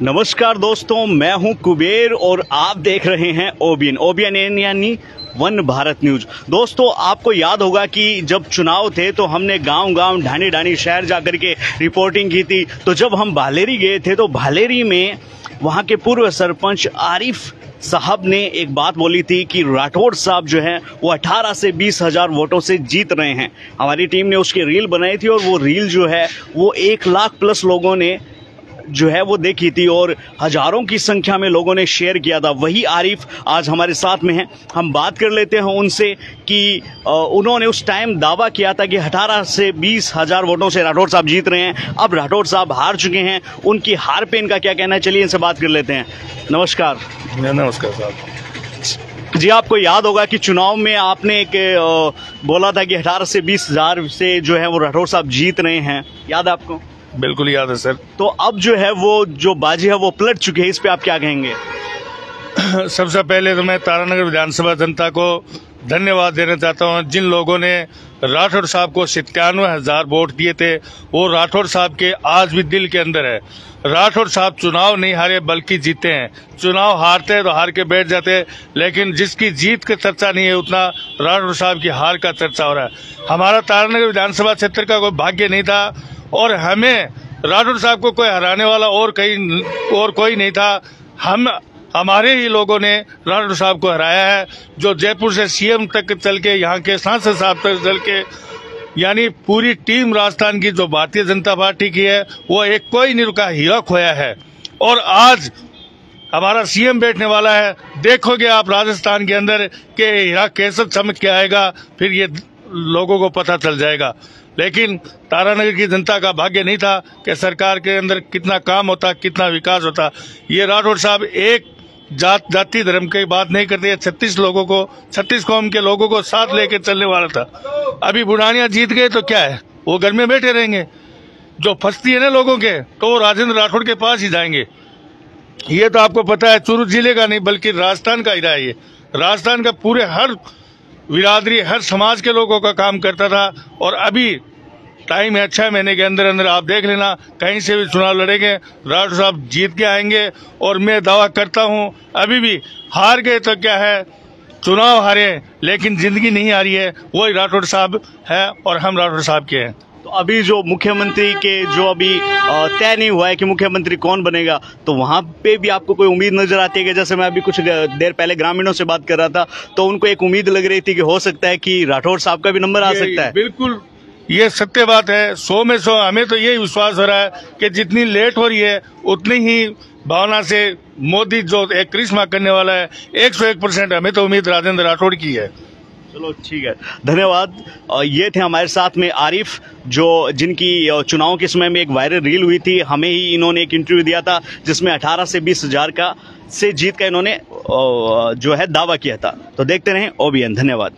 नमस्कार दोस्तों, मैं हूं कुबेर और आप देख रहे हैं ओबीएन यानी वन भारत न्यूज। दोस्तों, आपको याद होगा कि जब चुनाव थे तो हमने गांव-गांव, ढाणी-ढाणी शहर जाकर के रिपोर्टिंग की थी। तो जब हम भालेरी गए थे तो भालेरी में वहां के पूर्व सरपंच आरिफ साहब ने एक बात बोली थी कि राठौड़ साहब जो हैं वो 18 से 20 हजार वोटों से जीत रहे हैं। हमारी टीम ने उसकी रील बनाई थी और वो रील जो है वो 1 लाख प्लस लोगों ने जो है वो देखी थी और हजारों की संख्या में लोगों ने शेयर किया था। वही आरिफ आज हमारे साथ में हैं। हम बात कर लेते हैं उनसे कि उन्होंने उस टाइम दावा किया था कि 18 से 20 हजार वोटों से राठौड़ साहब जीत रहे हैं। अब राठौड़ साहब हार चुके हैं, उनकी हार पे इनका क्या कहना है, चलिए इनसे बात कर लेते हैं। नमस्कार। नमस्कार साहब जी, आपको याद होगा कि चुनाव में आपने एक बोला था कि 18 से 20 हजार से जो है वो राठौड़ साहब जीत रहे हैं, याद है आपको? बिल्कुल याद है सर। तो अब जो है वो जो बाजी है वो पलट चुकी है, इस पे आप क्या कहेंगे? सबसे पहले तो मैं तारानगर विधानसभा जनता को धन्यवाद देना चाहता हूं। जिन लोगों ने राठौड़ साहब को 97,000 वोट दिए थे, वो राठौड़ साहब के आज भी दिल के अंदर है। राठौड़ साहब चुनाव नहीं हारे बल्कि जीते हैं। चुनाव हारते तो हार के बैठ जाते, लेकिन जिसकी जीत का चर्चा नहीं है उतना राठौड़ साहब की हार का चर्चा हो रहा है। हमारा तारानगर विधानसभा क्षेत्र का कोई भाग्य नहीं था और हमें राठौड़ साहब को कोई हराने वाला और कोई नहीं था। हमारे ही लोगों ने राठौड़ साहब को हराया है, जो जयपुर से सीएम तक चल के, यहाँ के सांसद साहब तक चल के, यानी पूरी टीम राजस्थान की जो भारतीय जनता पार्टी की है वो एक कोई नहीं रुका हीरा खोया है। और आज हमारा सीएम बैठने वाला है। देखोगे आप राजस्थान के अंदर के हीरा कैसे चमक के आएगा, फिर ये लोगों को पता चल जाएगा। लेकिन तारानगर की जनता का भाग्य नहीं था कि सरकार के अंदर कितना काम होता, कितना विकास होता। ये राठौड़ साहब एक जाति धर्म की बात नहीं करते, 36 कौम के लोगों को साथ लेके चलने वाला था। अभी बुढ़ानिया जीत गए तो क्या है, वो घर में बैठे रहेंगे। जो फंसती है ना लोगों के, तो वो राजेंद्र राठौड़ के पास ही जाएंगे। ये तो आपको पता है, चूरू जिले का नहीं बल्कि राजस्थान का हीरा है। ये राजस्थान का पूरे हर बिरादरी, हर समाज के लोगों का काम करता था। और अभी टाइम है 6 महीने के अंदर अंदर आप देख लेना, कहीं से भी चुनाव लड़ेंगे, राठौड़ साहब जीत के आएंगे। और मैं दावा करता हूं, अभी भी हार गए तो क्या है, चुनाव हारे लेकिन जिंदगी नहीं हारी है, वही राठौड़ साहब है और हम राठौड़ साहब के हैं। तो अभी जो मुख्यमंत्री के जो अभी तय नहीं हुआ है कि मुख्यमंत्री कौन बनेगा, तो वहां पे भी आपको कोई उम्मीद नजर आती है कि जैसे मैं अभी कुछ देर पहले ग्रामीणों से बात कर रहा था तो उनको एक उम्मीद लग रही थी कि हो सकता है कि राठौड़ साहब का भी नंबर आ सकता है? बिल्कुल, ये सत्य बात है। 100 में 100 हमें तो यही विश्वास हो रहा है कि जितनी लेट हो रही है उतनी ही भावना से मोदी जो एक करिश्मा करने वाला है, 101% हमें तो उम्मीद राजेंद्र राठौड़ की है। चलो ठीक है, धन्यवाद। ये थे हमारे साथ में आरिफ, जिनकी चुनाव के समय में एक वायरल रील हुई थी। हमें ही इन्होंने एक इंटरव्यू दिया था जिसमें 18 से 20 हजार से जीत का इन्होंने जो है दावा किया था। तो देखते रहें ओबीएन। धन्यवाद।